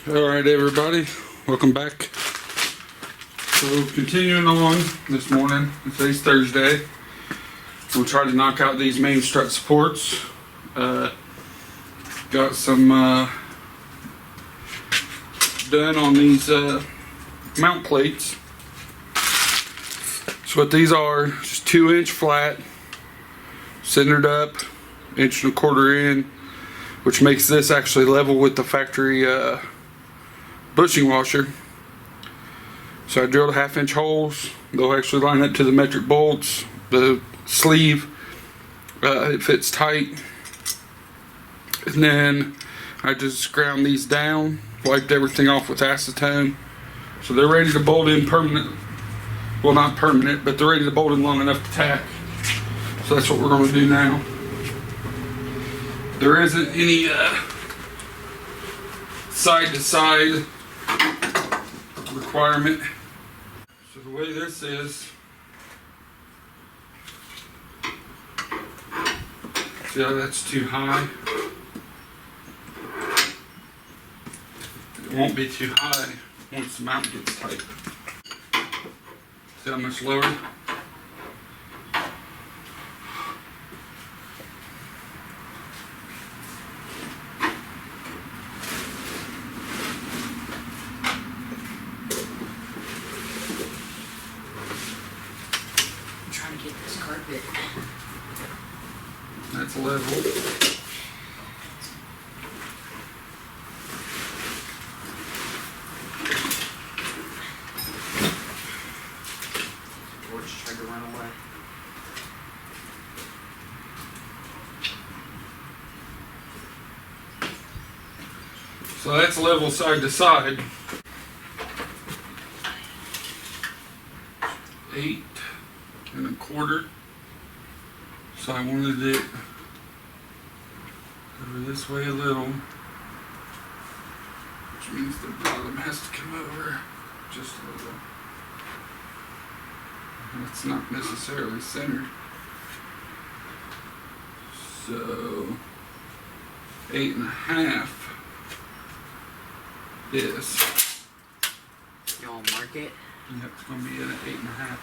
Alright everybody, welcome back. So continuing on this morning, today's Thursday. We'll try to knock out these main strut supports. Got some done on these mount plates. So what these are, just 2-inch flat, centered up, 1.25 inch in, which makes this actually level with the factory bushing washer. So I drilled 1/2-inch holes. They'll actually line up to the metric bolts. The sleeve, it fits tight. And then I just ground these down, wiped everything off with acetone. So they're ready to bolt in permanent. Well, not permanent, but they're ready to bolt in long enough to tack. So that's what we're going to do now. There isn't any side-to-side requirement. So the way this is, see how that's too high? It won't be too high once the mount gets tight. See how much lower? That's level. George tried to run away. So that's level side to side. 8.25. So I wanted it over this way a little, which means the bottom has to come over just a little. And it's not necessarily centered. So 8.5 is. You want to mark it? Yep, it's going to be in at 8.5.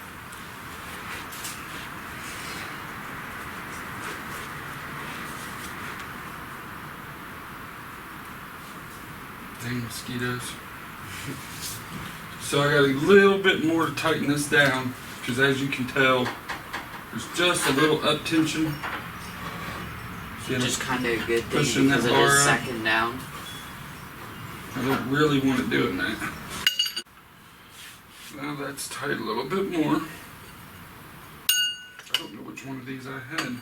Dang mosquitoes. So I got a little bit more to tighten this down, because as you can tell, there's just a little up tension. See, Which is kind of a good thing pushing because that it bar is up. second down. I don't really want it doing that. Now that's tight a little bit more. I don't know which one of these I had.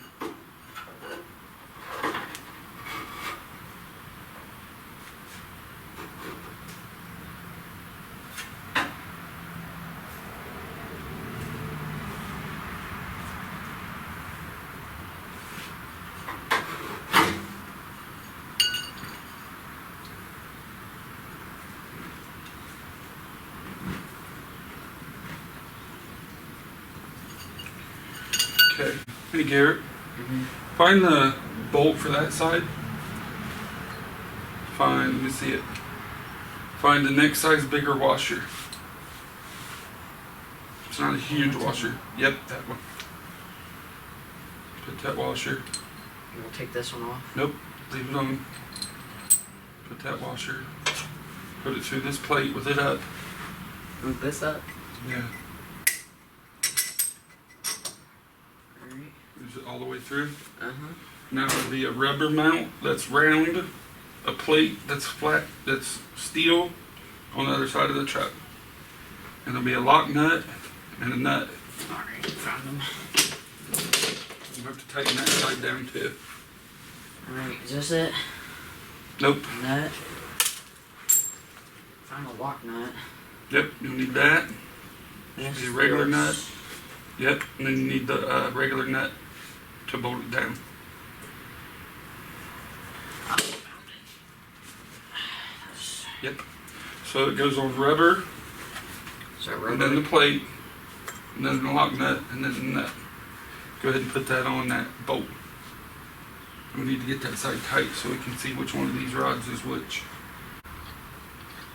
Okay, hey Garrett, find the bolt for that side. Find, let me see it. Find the next size bigger washer. It's not a huge washer. Yep, that one. Put that washer. You will take this one off? Nope, leave it on. Put that washer. Put it through this plate with it up. Move this up? Yeah. Alright. Is it all the way through? Uh-huh. Now it'll be a rubber mount that's round, a plate that's flat, that's steel on the other side of the truck. And there'll be a lock nut and a nut. Alright, found them. You have to tighten that side down too. Alright, is this it? Nope. Nut. Found a lock nut. Yep, you'll need that. This Should be a regular goes- nut. Yep, and then you need the regular nut to bolt it down. Oh, found it. Yep. So it goes on rubber, So and then the plate, and then the lock nut, and then the nut. Go ahead and put that on that bolt. We need to get that side tight so we can see which one of these rods is which.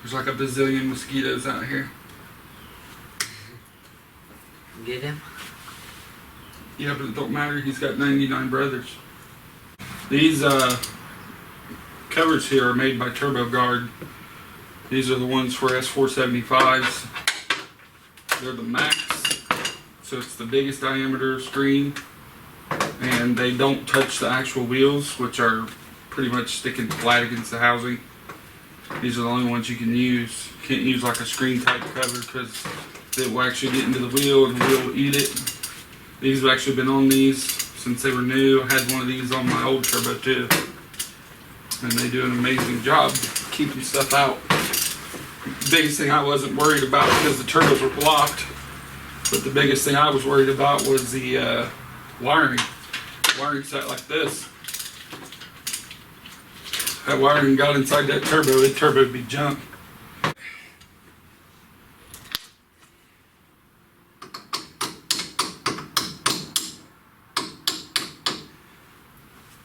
There's like a bazillion mosquitoes out here. Get him? Yeah, but it don't matter. He's got 99 brothers. These covers here are made by Turbo Guard. These are the ones for S475s. They're the max, so it's the biggest diameter screen, and they don't touch the actual wheels, which are pretty much sticking flat against the housing. These are the only ones you can use. You can't use like a screen type cover because it will actually get into the wheel and the wheel will eat it. These have actually been on these since they were new. I had one of these on my old turbo too, and they do an amazing job keeping stuff out. The biggest thing I wasn't worried about because the turbos were blocked, but the biggest thing I was worried about was the wiring. Wiring set like this. That wiring got inside that turbo would be junk.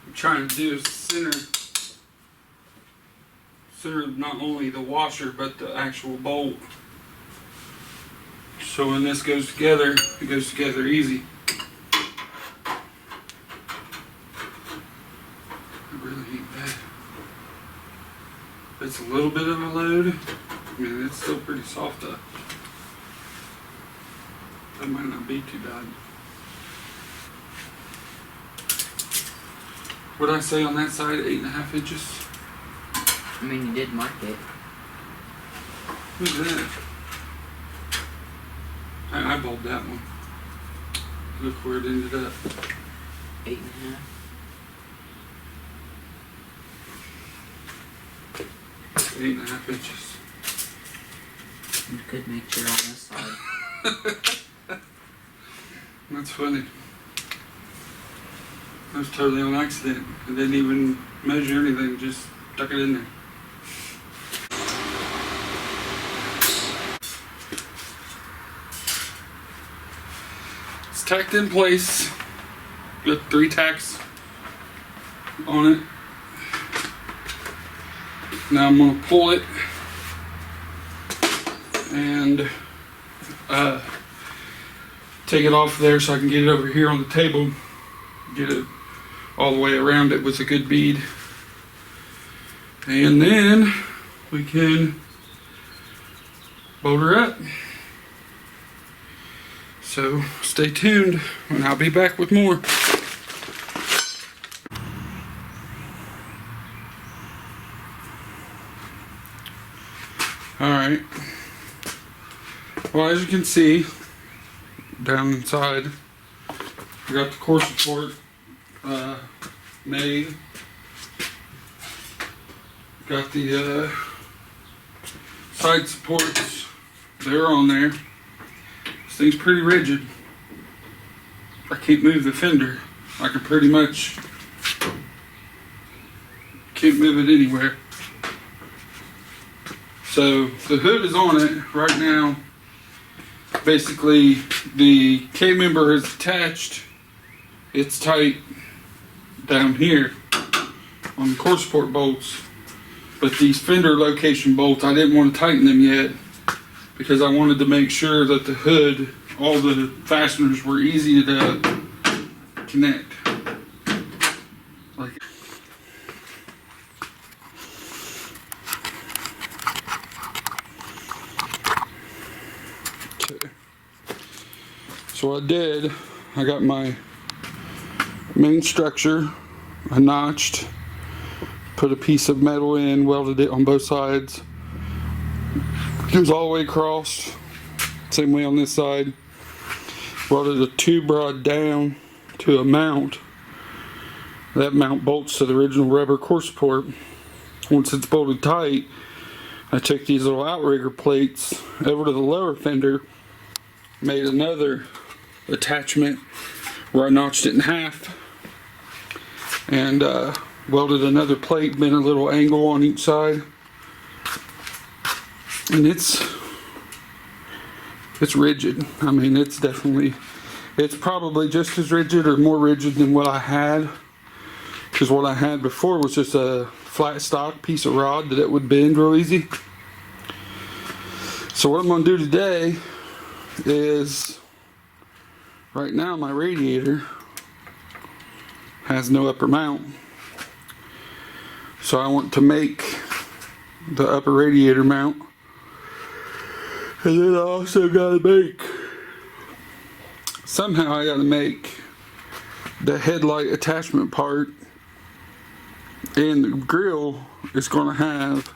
I'm trying to do is center not only the washer but the actual bolt. So when this goes together, it goes together easy. I really ain't bad. It's a little bit of a load. I mean, it's still pretty soft up. That might not be too bad. What'd I say on that side? 8.5 inches? I mean, you did mark it. Who's that? I eyeballed that one. Look where it ended up. 8.5. 8.5 inches. You could make sure on this side. That's funny. That was totally on accident. I didn't even measure anything, just stuck it in there. It's tacked in place. Got 3 tacks on it. Now I'm going to pull it and take it off there so I can get it over here on the table. Get it all the way around it with a good bead. And then we can bolt her up. So stay tuned and I'll be back with more. Alright, well, as you can see down inside, we got the core support made. Got the side supports, they're on there. This thing's pretty rigid. I can't move the fender. I can pretty much can't move it anywhere. So the hood is on it right now. Basically, the K-member is attached. It's tight down here on the core support bolts. But these fender location bolts, I didn't want to tighten them yet because I wanted to make sure that the hood, all the fasteners were easy to connect. Like so I did, I got my main structure, I notched, put a piece of metal in, welded it on both sides. It goes all the way across, same way on this side. Welded a tube rod down to a mount. That mount bolts to the original rubber core support. Once it's bolted tight, I took these little outrigger plates over to the lower fender, made another attachment where I notched it in half and welded another plate, bent a little angle on each side, and it's rigid. I mean, it's probably just as rigid or more rigid than what I had, because what I had before was just a flat stock piece of rod that it would bend real easy. So what I'm going to do today is, right now my radiator has no upper mount. So I want to make the upper radiator mount. And then I also got to make, somehow I got to make the headlight attachment part, and the grill is going to have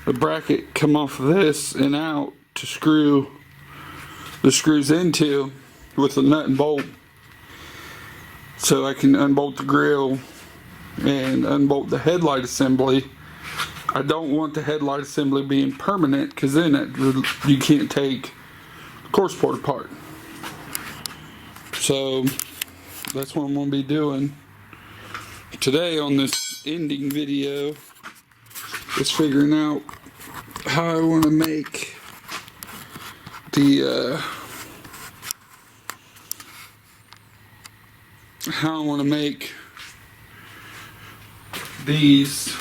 a bracket come off of this and out to screw the screws into with a nut and bolt, so I can unbolt the grill and unbolt the headlight assembly. I don't want the headlight assembly being permanent, because then you can't take the core support apart. So that's what I'm going to be doing today on this ending video, is figuring out how I want to make the these.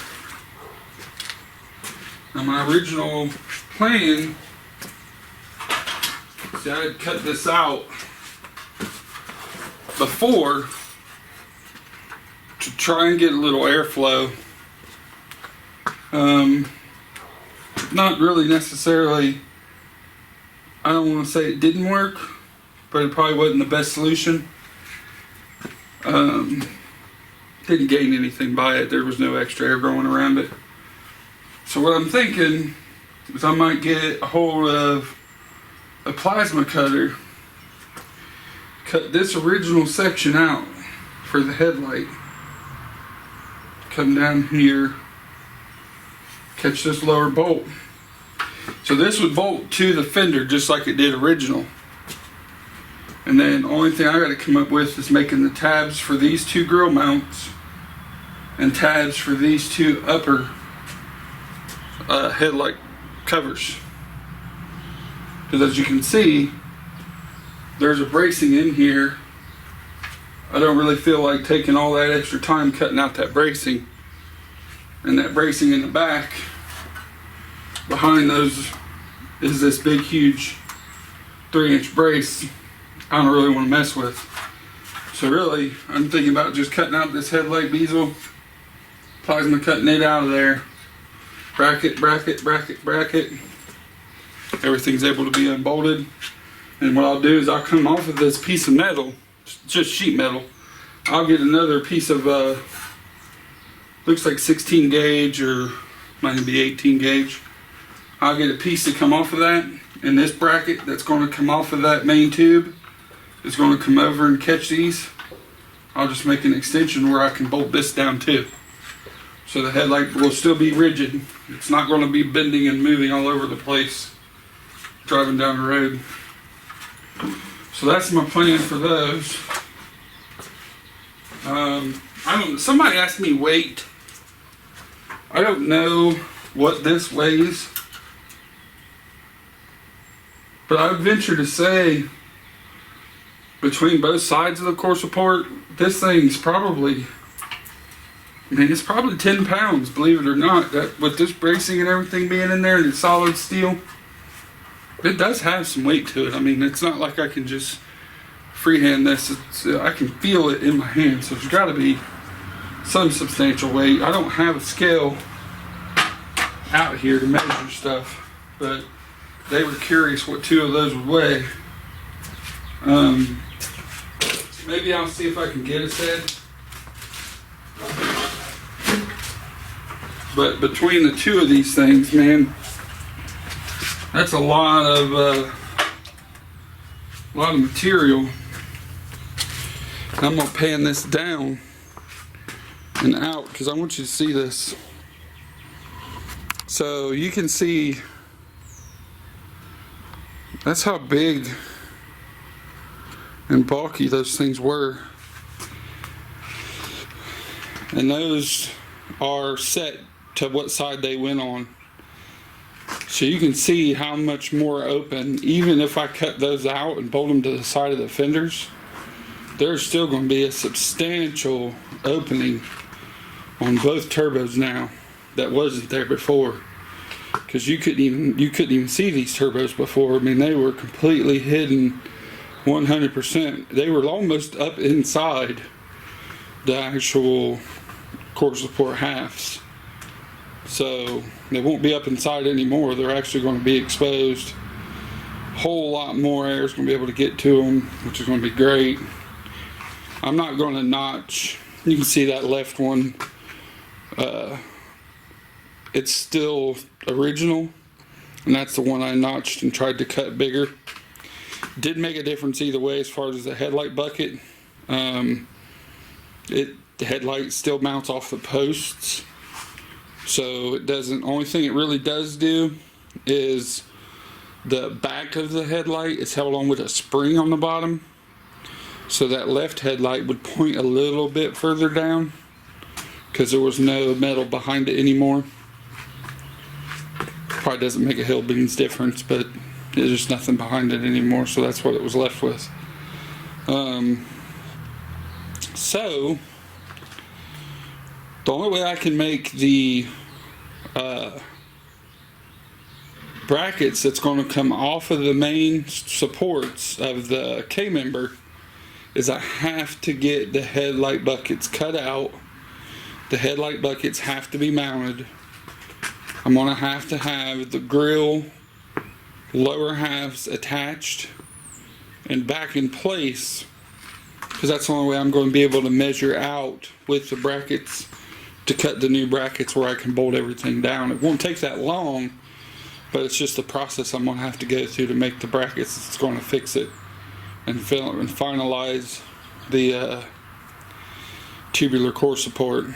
Now my original plan, see, I had cut this out before to try and get a little airflow. Not really necessarily, I don't want to say it didn't work, but it probably wasn't the best solution. Didn't gain anything by it. There was no extra air going around it. So what I'm thinking is I might get a hold of a plasma cutter, cut this original section out for the headlight, come down here, catch this lower bolt. So this would bolt to the fender just like it did original. And then the only thing I got to come up with is making the tabs for these two grill mounts and tabs for these two upper headlight covers. Because as you can see, there's a bracing in here. I don't really feel like taking all that extra time cutting out that bracing. And that bracing in the back, behind those, is this big huge 3-inch brace I don't really want to mess with. So really, I'm thinking about just cutting out this headlight bezel, plasma cutting it out of there, bracket, bracket, bracket, bracket. Everything's able to be unbolted. And what I'll do is I'll come off of this piece of metal, just sheet metal. I'll get another piece of, looks like 16 gauge or might be 18 gauge. I'll get a piece to come off of that, and this bracket that's going to come off of that main tube is going to come over and catch these. I'll just make an extension where I can bolt this down too. So the headlight will still be rigid. It's not going to be bending and moving all over the place driving down the road. So that's my plan for those. Somebody asked me weight. I don't know what this weighs, but I would venture to say between both sides of the core support, this thing's probably, it's probably 10 pounds, believe it or not. That, with this bracing and everything being in there and it's solid steel, it does have some weight to it. I mean, it's not like I can just freehand this. I can feel it in my hand, so there's got to be some substantial weight. I don't have a scale out here to measure stuff, but they were curious what two of those would weigh. Maybe I'll see if I can get a set. But between the two of these things, man, that's a lot of material. I'm gonna pan this down and out because I want you to see this. So you can see that's how big and bulky those things were. And those are set to what side they went on. So you can see how much more open, even if I cut those out and bolt them to the side of the fenders, there's still going to be a substantial opening on both turbos now that wasn't there before. because you couldn't even see these turbos before. I mean, they were completely hidden 100%. They were almost up inside the actual core support halves. So they won't be up inside anymore. They're actually going to be exposed. Whole lot more air is going to be able to get to them, which is going to be great. I'm not going to notch. You can see that left one. It's still original, and that's the one I notched and tried to cut bigger. Did make a difference either way as far as the headlight bucket. The headlight still mounts off the posts, so it doesn't. Only thing it really does do is the back of the headlight is held on with a spring on the bottom, so that left headlight would point a little bit further down because there was no metal behind it anymore. Probably doesn't make a hill beans difference, but there's just nothing behind it anymore, so that's what it was left with. So the only way I can make the brackets that's going to come off of the main supports of the K-member is I have to get the headlight buckets cut out. The headlight buckets have to be mounted. I'm going to have the grill lower halves attached and back in place, because that's the only way I'm going to be able to measure out with the brackets to cut the new brackets where I can bolt everything down. It won't take that long, but it's just the process I'm going to have to go through to make the brackets that's going to fix it and finalize the tubular core support.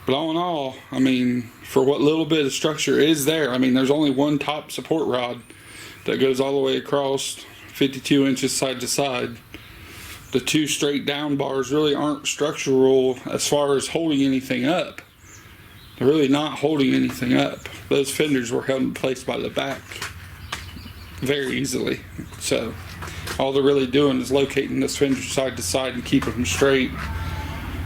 But all in all, I mean, for what little bit of structure is there, I mean, there's only one top support rod that goes all the way across 52 inches side to side. The two straight down bars really aren't structural as far as holding anything up. They're really not holding anything up. Those fenders were held in place by the back very easily. So all they're really doing is locating this fender side to side and keeping them straight.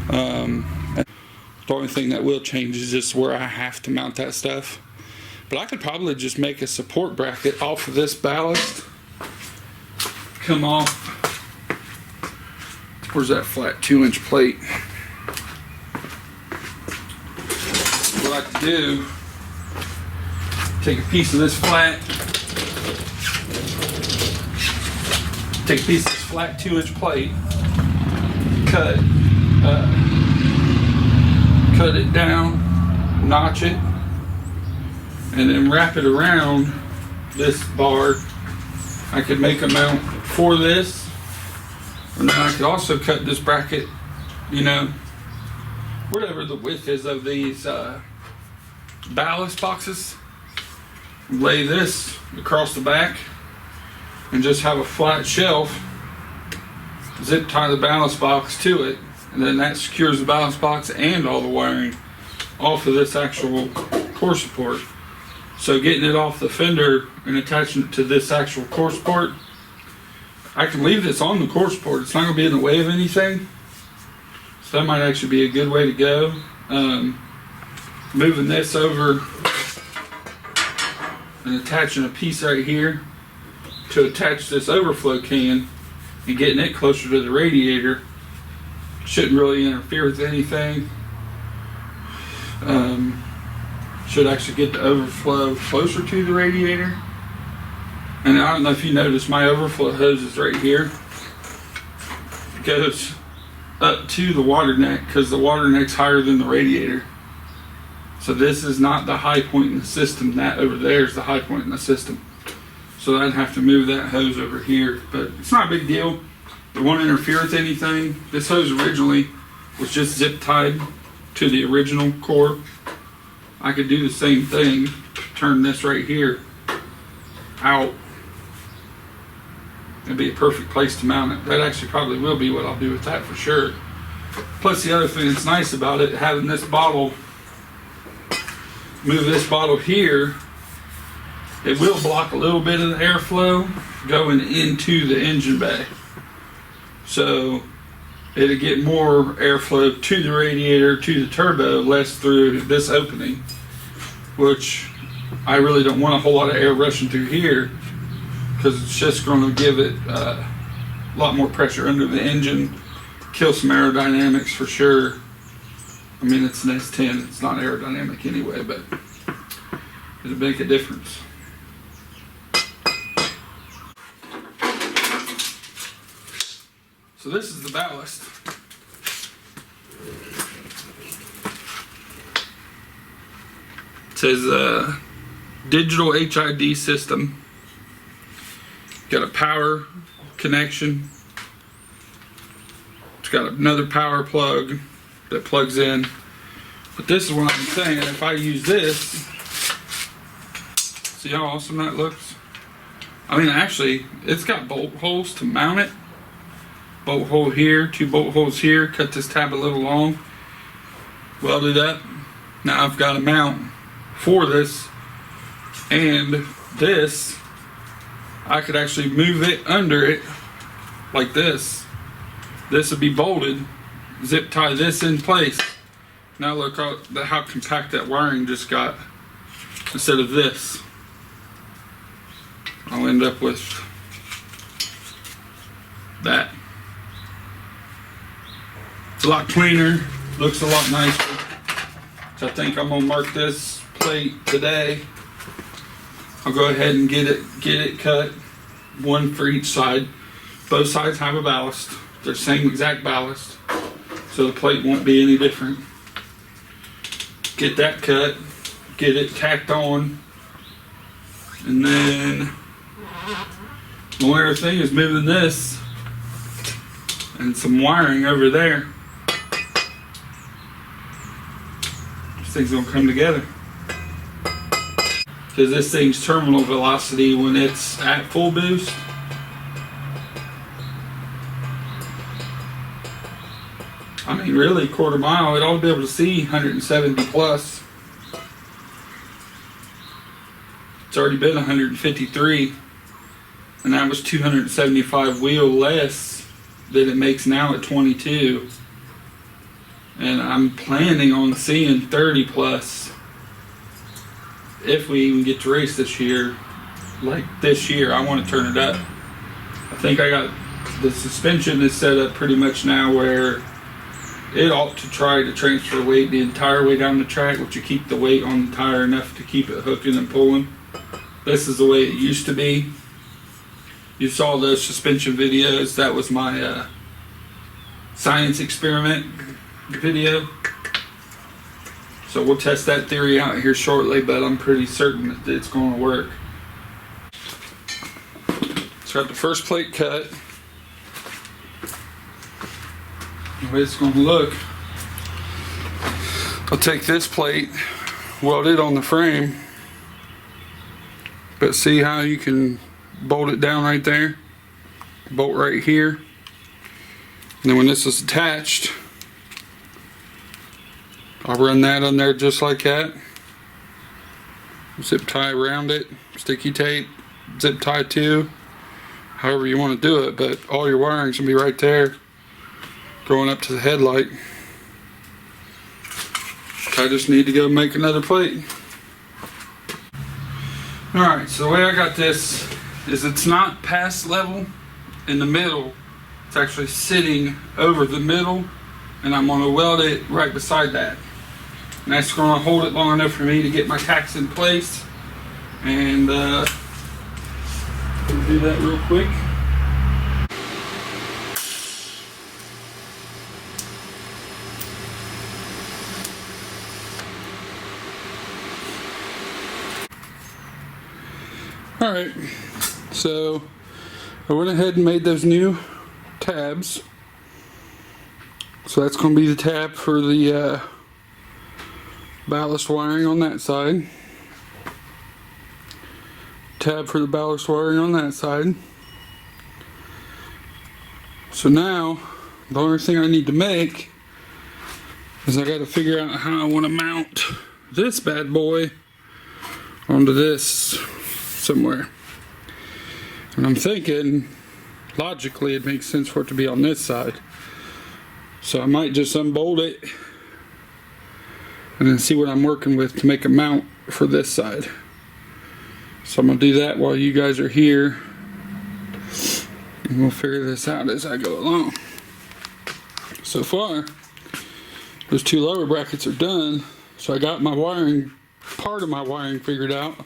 The only thing that will change is just where I have to mount that stuff. But I could probably just make a support bracket off of this ballast. Come off. Where's that flat 2-inch plate? What I could do, take a piece of this flat, take a piece of this flat 2-inch plate, cut it down, notch it, and then wrap it around this bar. I could make a mount for this, and then I could also cut this bracket, you know, whatever the width is of these ballast boxes. Lay this across the back and just have a flat shelf, zip tie the ballast box to it, and then that secures the ballast box and all the wiring off of this actual core support. So getting it off the fender and attaching it to this actual core support, I can leave this on the core support. It's not going to be in the way of anything. So that might actually be a good way to go. Moving this over and attaching a piece right here to attach this overflow can and getting it closer to the radiator shouldn't really interfere with anything. Should actually get the overflow closer to the radiator. And I don't know if you noticed, my overflow hose is right here. It goes up to the water neck because the water neck's higher than the radiator. So this is not the high point in the system. That over there is the high point in the system. So I'd have to move that hose over here, but it's not a big deal. It won't interfere with anything. This hose originally was just zip tied to the original core. I could do the same thing, turn this right here out. It'd be a perfect place to mount it. That actually probably will be what I'll do with that for sure. Plus the other thing that's nice about it, having this bottle, move this bottle here, it will block a little bit of the airflow going into the engine bay. So it'll get more airflow to the radiator, to the turbo, less through this opening. which I really don't want a whole lot of air rushing through here because it's just going to give it a lot more pressure under the engine, kill some aerodynamics for sure. I mean, it's an S10, it's not aerodynamic anyway, but it'll make a difference. So this is the ballast. It says digital HID system. Got a power connection. It's got another power plug that plugs in. But this is what I'm saying. If I use this, see how awesome that looks? I mean, actually, it's got bolt holes to mount it. Bolt hole here, 2 bolt holes here. Cut this tab a little long. Welded up. Now I've got a mount for this. And this, I could actually move it under it like this. This would be bolted. Zip tie this in place. Now look how compact that wiring just got. Instead of this, I'll end up with that. It's a lot cleaner, looks a lot nicer. So I think I'm gonna mark this plate today. I'll go ahead and get it cut, one for each side. Both sides have a ballast. They're same exact ballast, so the plate won't be any different. Get that cut, get it tacked on, and then the only other thing is moving this and some wiring over there. This thing's gonna come together. Because this thing's terminal velocity when it's at full boost, I mean really quarter mile, it ought to be able to see 170 plus. It's already been 153, and that was 275 wheel less than it makes now at 22. And I'm planning on seeing 30 plus if we even get to race this year. Like this year, I want to turn it up. I think I got the suspension is set up pretty much now where it ought to try to transfer weight the entire way down the track, which you keep the weight on the tire enough to keep it hooking and pulling. This is the way it used to be. You saw those suspension videos. That was my science experiment video. So we'll test that theory out here shortly, but I'm pretty certain that it's going to work. So got the first plate cut. The way it's going to look, I'll take this plate, weld it on the frame, but see how you can bolt it down right there, bolt right here, and then when this is attached, I'll run that on there just like that, zip tie around it, sticky tape, zip tie too, however you want to do it, but all your wiring's gonna be right there going up to the headlight. I just need to go make another plate. Alright, so the way I got this is it's not past level in the middle, it's actually sitting over the middle, and I'm going to weld it right beside that. And that's going to hold it long enough for me to get my tacks in place. And we'll do that real quick. Alright, so I went ahead and made those new tabs. So that's going to be the tab for the ballast wiring on that side. Tab for the ballast wiring on that side. So now, the only thing I need to make is I got to figure out how I want to mount this bad boy onto this somewhere. And I'm thinking logically it makes sense for it to be on this side. So I might just unbolt it and then see what I'm working with to make a mount for this side. So I'm gonna do that while you guys are here, and we'll figure this out as I go along. So far, those two lower brackets are done, so I got my wiring, part of my wiring figured out.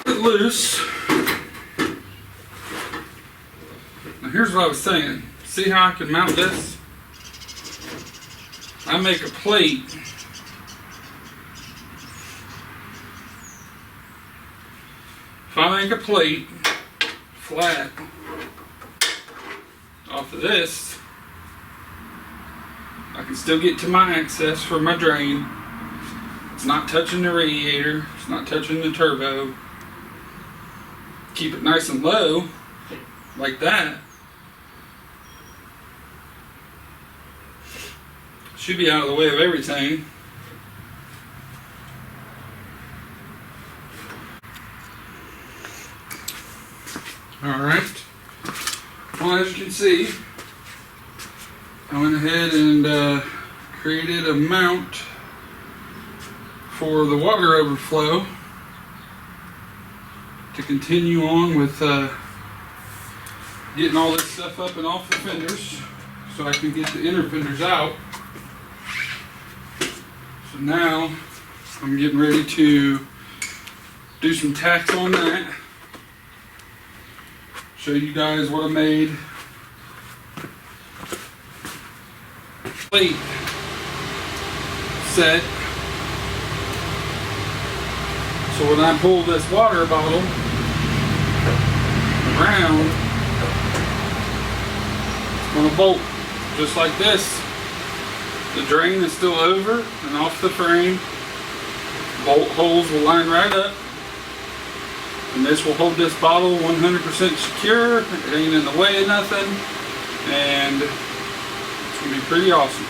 Put it loose. Now here's what I was saying. See how I can mount this? I make a plate. If I make a plate flat off of this, I can still get to my access for my drain. It's not touching the radiator, it's not touching the turbo. Keep it nice and low, like that. Should be out of the way of everything. Alright, well, as you can see, I went ahead and created a mount for the water overflow to continue on with getting all this stuff up and off the fenders so I can get the inner fenders out. So now I'm getting ready to do some tacks on that. Show you guys what I made. Plate set. So when I pull this water bottle around, it's going to bolt just like this. The drain is still over and off the frame. Bolt holes will line right up. And this will hold this bottle 100% secure. It ain't in the way of nothing. And it's going to be pretty awesome.